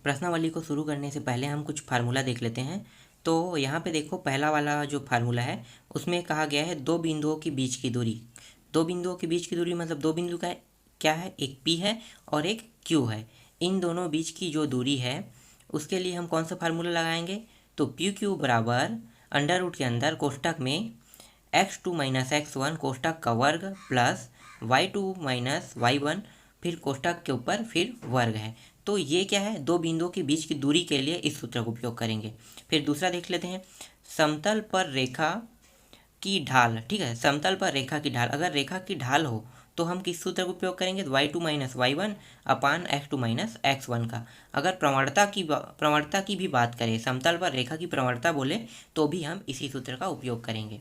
प्रश्नावली को शुरू करने से पहले हम कुछ फार्मूला देख लेते हैं। तो यहाँ पे देखो, पहला वाला जो फार्मूला है उसमें कहा गया है दो बिंदुओं के बीच की दूरी। दो बिंदुओं के बीच की दूरी मतलब दो बिंदु का क्या है, एक P है और एक Q है। इन दोनों बीच की जो दूरी है उसके लिए हम कौन सा फार्मूला लगाएंगे, तो PQ बराबर अंडर रूट के अंदर कोष्टक में x2 माइनस x1 कोष्टक का वर्ग प्लस y2 माइनस y1 फिर कोष्टक के ऊपर फिर वर्ग है। तो ये क्या है, दो बिंदुओं के बीच की दूरी के लिए इस सूत्र का उपयोग करेंगे। फिर दूसरा देख लेते हैं, समतल पर रेखा की ढाल। ठीक है, समतल पर रेखा की ढाल, अगर रेखा की ढाल हो तो हम किस सूत्र का उपयोग करेंगे, y2 माइनस y1 अपान x2 माइनस x1 का। अगर प्रवणता की भी बात करें, समतल पर रेखा की प्रवणता बोले तो भी हम इसी सूत्र का उपयोग करेंगे।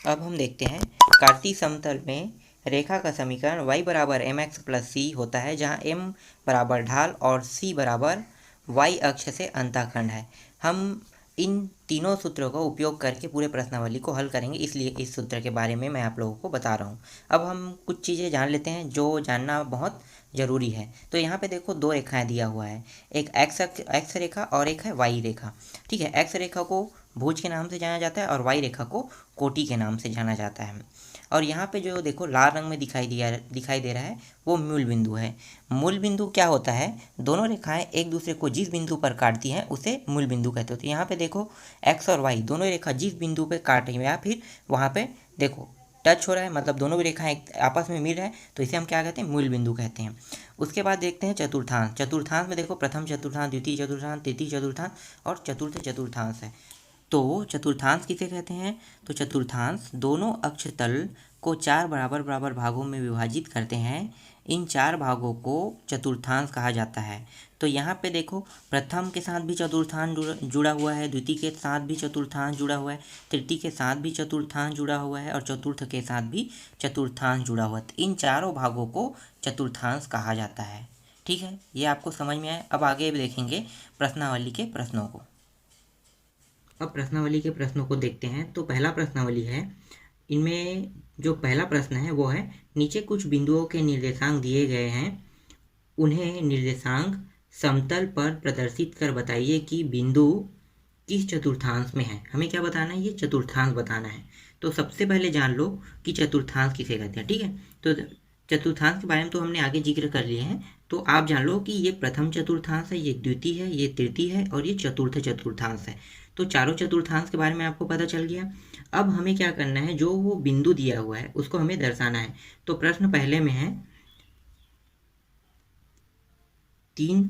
अब हम देखते हैं, कार्तीय समतल में रेखा का समीकरण y बराबर mx प्लस सी होता है, जहाँ m बराबर ढाल और c बराबर y अक्ष से अंतःखंड है। हम इन तीनों सूत्रों का उपयोग करके पूरे प्रश्नावली को हल करेंगे, इसलिए इस सूत्र के बारे में मैं आप लोगों को बता रहा हूँ। अब हम कुछ चीज़ें जान लेते हैं जो जानना बहुत ज़रूरी है। तो यहाँ पे देखो, दो रेखाएं दिया हुआ है, एक एक्स रेखा और एक है वाई रेखा। ठीक है, एक्स रेखा को भुज के नाम से जाना जाता है और वाई रेखा को कोटि के नाम से जाना जाता है। और यहाँ पे जो देखो लाल रंग में दिखाई दे रहा है वो मूल बिंदु है। मूल बिंदु क्या होता है, दोनों रेखाएं एक दूसरे को जिस बिंदु पर काटती हैं उसे मूल बिंदु कहते हैं। तो यहाँ पे देखो एक्स और वाई दोनों रेखा जिस बिंदु पे काट रही है या फिर वहाँ पे देखो टच हो रहा है, मतलब दोनों भी रेखाएं आपस में मिल रहा है, तो इसे हम क्या कहते हैं, मूल बिंदु कहते हैं। उसके बाद देखते हैं चतुर्थांश। चतुर्थांश में देखो प्रथम चतुर्थांश, द्वितीय चतुर्थांश, तृतीय चतुर्थांश और चतुर्थ चतुर्थांश है। तो चतुर्थांश किसे कहते हैं, तो चतुर्थांश दोनों अक्ष तल को चार बराबर बराबर भागों में विभाजित करते हैं। इन चार भागों को चतुर्थांश कहा जाता है। तो यहाँ पे देखो, प्रथम के साथ भी चतुर्थांश जुड़ा हुआ है, द्वितीय के साथ भी चतुर्थांश जुड़ा हुआ है, तृतीय के साथ भी चतुर्थांश जुड़ा हुआ है और चतुर्थ के साथ भी चतुर्थांश जुड़ा हुआ है। तो इन चारों भागों को चतुर्थांश कहा जाता है। ठीक है, ये आपको समझ में आए। अब आगे देखेंगे प्रश्नावली के प्रश्नों को। अब प्रश्नावली के प्रश्नों को देखते हैं। तो पहला प्रश्नावली है, इनमें जो पहला प्रश्न है वो है, नीचे कुछ बिंदुओं के निर्देशांक दिए गए हैं, उन्हें निर्देशांक समतल पर प्रदर्शित कर बताइए कि बिंदु किस चतुर्थांश में है। हमें क्या बताना है, ये चतुर्थांश बताना है। तो सबसे पहले जान लो कि चतुर्थांश किसे कहते हैं। ठीक है, तो चतुर्थांश के बारे में तो हमने आगे जिक्र कर लिए हैं। तो आप जान लो कि ये प्रथम चतुर्थांश है, ये द्वितीय है, ये तृतीय है और ये चतुर्थ चतुर्थांश है। तो चारों चतुर्थांश के बारे में आपको पता चल गया। अब हमें क्या करना है, जो वो बिंदु दिया हुआ है उसको हमें दर्शाना है। तो प्रश्न पहले में है 3,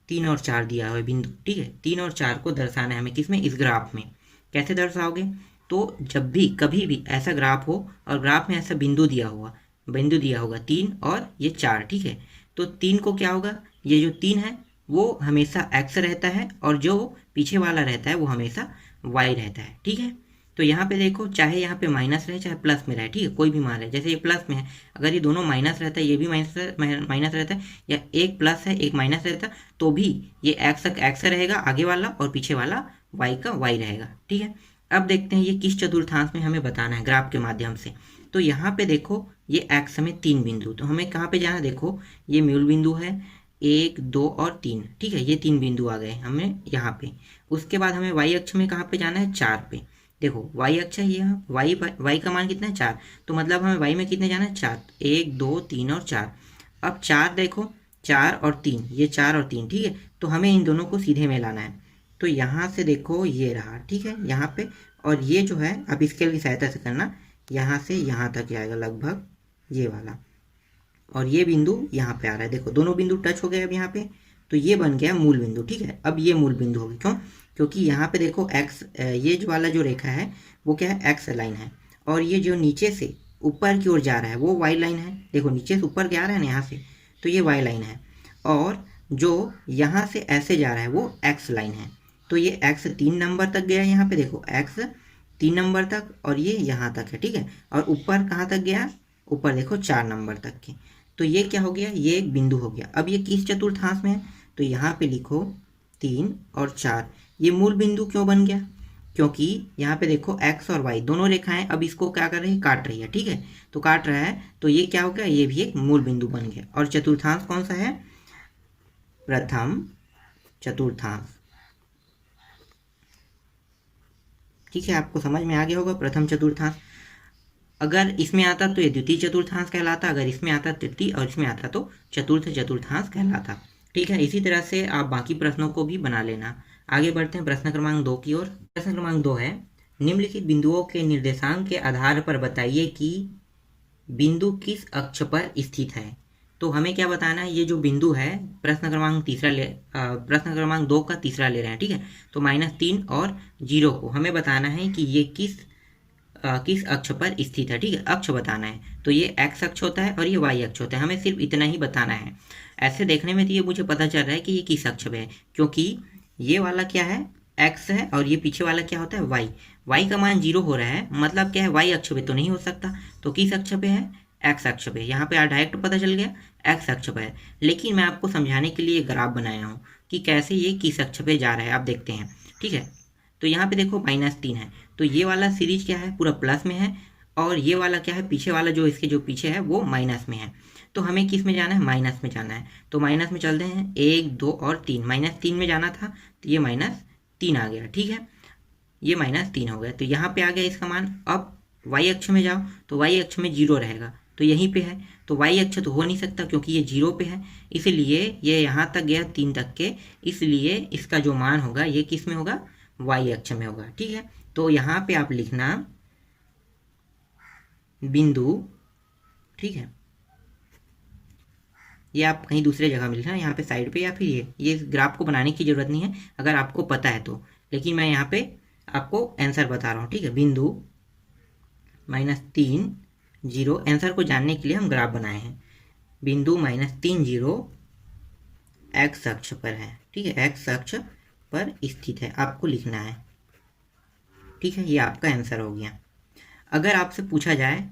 3 और 4 दिया हुआ है बिंदु। ठीक है, 3 और 4 को दर्शाना है हमें, किसमें, इस ग्राफ में। कैसे दर्शाओगे, तो जब भी कभी भी ऐसा ग्राफ हो और ग्राफ में ऐसा बिंदु दिया होगा 3 और ये 4। ठीक है, तो 3 को क्या होगा, ये जो 3 है वो हमेशा x रहता है और जो पीछे वाला रहता है वो हमेशा y रहता है। ठीक है, तो यहाँ पे देखो, चाहे यहाँ पे माइनस रहे चाहे प्लस में रहे, ठीक है, कोई भी मान रहे, जैसे ये प्लस में है, अगर ये दोनों माइनस रहता है, ये भी माइनस रहता है, या एक प्लस है एक माइनस रहता, तो भी ये एक्स रहेगा आगे वाला और पीछे वाला वाई का वाई रहेगा। ठीक है, अब देखते हैं ये किस चतुर्थांश में हमें बताना है ग्राफ के माध्यम से। तो यहाँ पे देखो, ये एक्स में 3 बिंदु, तो हमें कहाँ पे जाना है, देखो ये मूल बिंदु है, 1, 2 और 3। ठीक है, ये 3 बिंदु आ गए हमें यहाँ पे। उसके बाद हमें वाई अक्ष में कहाँ पे जाना है, 4 पे। देखो y अक्ष है, ये y का मान कितना है, 4, तो मतलब हमें y में कितने जाना है, 4, 1, 2, 3 और 4। अब 4 देखो, 4 और 3, ये 4 और 3। ठीक है, तो हमें इन दोनों को सीधे में लाना है। तो यहाँ से देखो ये रहा, ठीक है, यहाँ पे, और ये जो है आप स्केल की सहायता से करना, यहाँ से यहाँ तक आएगा लगभग ये वाला, और ये बिंदु यहाँ पे आ रहा है। देखो दोनों बिंदु टच हो गए अब यहाँ पे, तो ये बन गया मूल बिंदु। ठीक है, अब ये मूल बिंदु होगी, क्यों, क्योंकि यहाँ पे देखो x, ये जो वाला जो रेखा है वो क्या है, x लाइन है, और ये जो नीचे से ऊपर की ओर जा रहा है वो y लाइन है। देखो नीचे से ऊपर क्या आ रहा है ना यहाँ से, तो ये y लाइन है, और जो यहाँ से ऐसे जा रहा है वो x लाइन है। तो ये x 3 नंबर तक गया, यहाँ पे देखो x 3 नंबर तक, और ये यहाँ तक है। ठीक है, और ऊपर कहाँ तक गया, ऊपर देखो 4 नंबर तक के। तो ये क्या हो गया, ये एक बिंदु हो गया। अब ये किस चतुर्थांश में है, तो यहाँ पे लिखो 3 और 4। ये मूल बिंदु क्यों बन गया, क्योंकि यहाँ पे देखो x और y दोनों रेखाएं अब इसको क्या कर रही है, काट रही है। ठीक है, तो काट रहा है, तो ये क्या हो गया, ये भी एक मूल बिंदु बन गया। और चतुर्थांश कौन सा है, प्रथम चतुर्थांश। ठीक है, आपको समझ में आ गया होगा प्रथम चतुर्थांश। अगर इसमें आता तो ये द्वितीय चतुर्थांश कहलाता, अगर इसमें आता तृतीय और इसमें आता तो चतुर्थ चतुर्थांश कहलाता। ठीक है, इसी तरह से आप बाकी प्रश्नों को भी बना लेना। आगे बढ़ते हैं प्रश्न क्रमांक 2 की ओर। प्रश्न क्रमांक 2 है, निम्नलिखित बिंदुओं के निर्देशांक के आधार पर बताइए कि बिंदु किस अक्ष पर स्थित है। तो हमें क्या बताना है, ये जो बिंदु है प्रश्न क्रमांक 2 का तीसरा ले रहे हैं। ठीक है, तो -3 और 0 को हमें बताना है कि ये किस अक्ष पर स्थित है। ठीक है, अक्ष बताना है, तो ये x अक्ष होता है और ये y अक्ष होता है। हमें सिर्फ इतना ही बताना है। ऐसे देखने में तो ये मुझे पता चल रहा है कि ये किस अक्ष पे है, क्योंकि ये वाला क्या है, x है, और ये पीछे वाला क्या होता है, y का मान 0 हो रहा है, मतलब क्या है, y अक्ष पे तो नहीं हो सकता, तो किस अक्ष पे है, x अक्ष पे। यहाँ पे डायरेक्ट पता चल गया x अक्ष पे है। लेकिन मैं आपको समझाने के लिए ग्राफ बनाया हूँ कि कैसे ये किस अक्ष पे जा रहा है, आप देखते हैं। ठीक है, तो यहाँ पे देखो -3 है, तो ये वाला सीरीज क्या है, पूरा प्लस में है, और ये वाला क्या है, पीछे वाला जो इसके जो पीछे है वो माइनस में है। तो हमें किस में जाना है, माइनस में जाना है। तो माइनस में चलते हैं, 1 2 और 3, -3 में जाना था, तो ये -3 आ गया। ठीक है, ये -3 हो गया, तो यहाँ पे आ गया इसका मान। अब y अक्ष में जाओ तो y अक्ष में 0 रहेगा, तो यहीं पे है, तो y अक्ष तो हो नहीं सकता क्योंकि ये 0 पे है, इसलिए ये यहाँ तक गया 3 तक के, इसलिए इसका जो मान होगा ये किस में होगा, y अक्ष में होगा। ठीक है, तो यहाँ पे आप लिखना बिंदु, ठीक है, ये आप कहीं दूसरे जगह में लिखना, यहाँ पे साइड पे, या फिर ये ग्राफ को बनाने की जरूरत नहीं है अगर आपको पता है तो, लेकिन मैं यहाँ पे आपको आंसर बता रहा हूँ। ठीक है, बिंदु -3 0, आंसर को जानने के लिए हम ग्राफ बनाए हैं। बिंदु -3 0 x अक्ष पर है। ठीक है, x अक्ष पर स्थित है, आपको लिखना है। ठीक है, ये आपका आंसर हो गया। अगर आपसे पूछा जाए,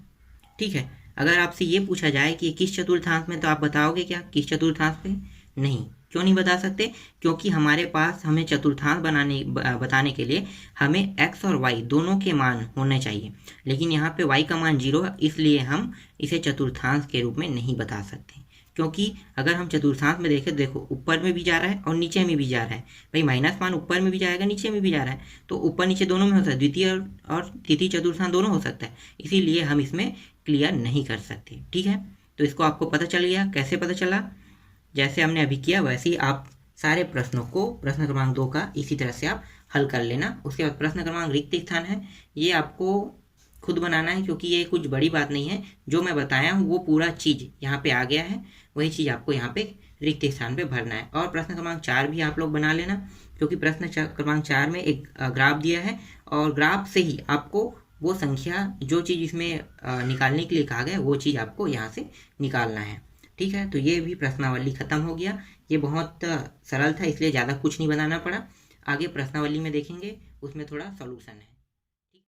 ठीक है, अगर आपसे ये पूछा जाए कि किस चतुर्थांश में, तो आप बताओगे क्या किस चतुर्थांश पे? नहीं, क्यों नहीं बता सकते? क्योंकि हमारे पास हमें चतुर्थांश बताने के लिए हमें x और y दोनों के मान होने चाहिए, लेकिन यहाँ पे y का मान 0 है, इसलिए हम इसे चतुर्थांश के रूप में नहीं बता सकते। क्योंकि अगर हम चतुर्थांश में देखें, देखो ऊपर में भी जा रहा है और नीचे में भी जा रहा है। भाई माइनस मान ऊपर में भी जाएगा, नीचे में भी जा रहा है, तो ऊपर नीचे दोनों में हो सकता है, द्वितीय और तृतीय चतुर्थांश दोनों हो सकता है, इसीलिए हम इसमें क्लियर नहीं कर सकते। ठीक है, तो इसको आपको पता चल गया। कैसे पता चला? जैसे हमने अभी किया वैसे ही आप सारे प्रश्नों को प्रश्न क्रमांक 2 का इसी तरह से आप हल कर लेना। उसके बाद प्रश्न क्रमांक रिक्त स्थान है, ये आपको खुद बनाना है, क्योंकि ये कुछ बड़ी बात नहीं है। जो मैं बताया हूँ वो पूरा चीज़ यहाँ पे आ गया है, वही चीज़ आपको यहाँ पे रिक्त स्थान पे भरना है। और प्रश्न क्रमांक 4 भी आप लोग बना लेना, क्योंकि प्रश्न क्रमांक 4 में एक ग्राफ दिया है, और ग्राफ से ही आपको वो संख्या, जो चीज़ इसमें निकालने के लिए कहा गया, वो चीज़ आपको यहाँ से निकालना है। ठीक है, तो ये भी प्रश्नावली खत्म हो गया। ये बहुत सरल था, इसलिए ज़्यादा कुछ नहीं बनाना पड़ा। आगे प्रश्नावली में देखेंगे, उसमें थोड़ा सॉल्यूशन है।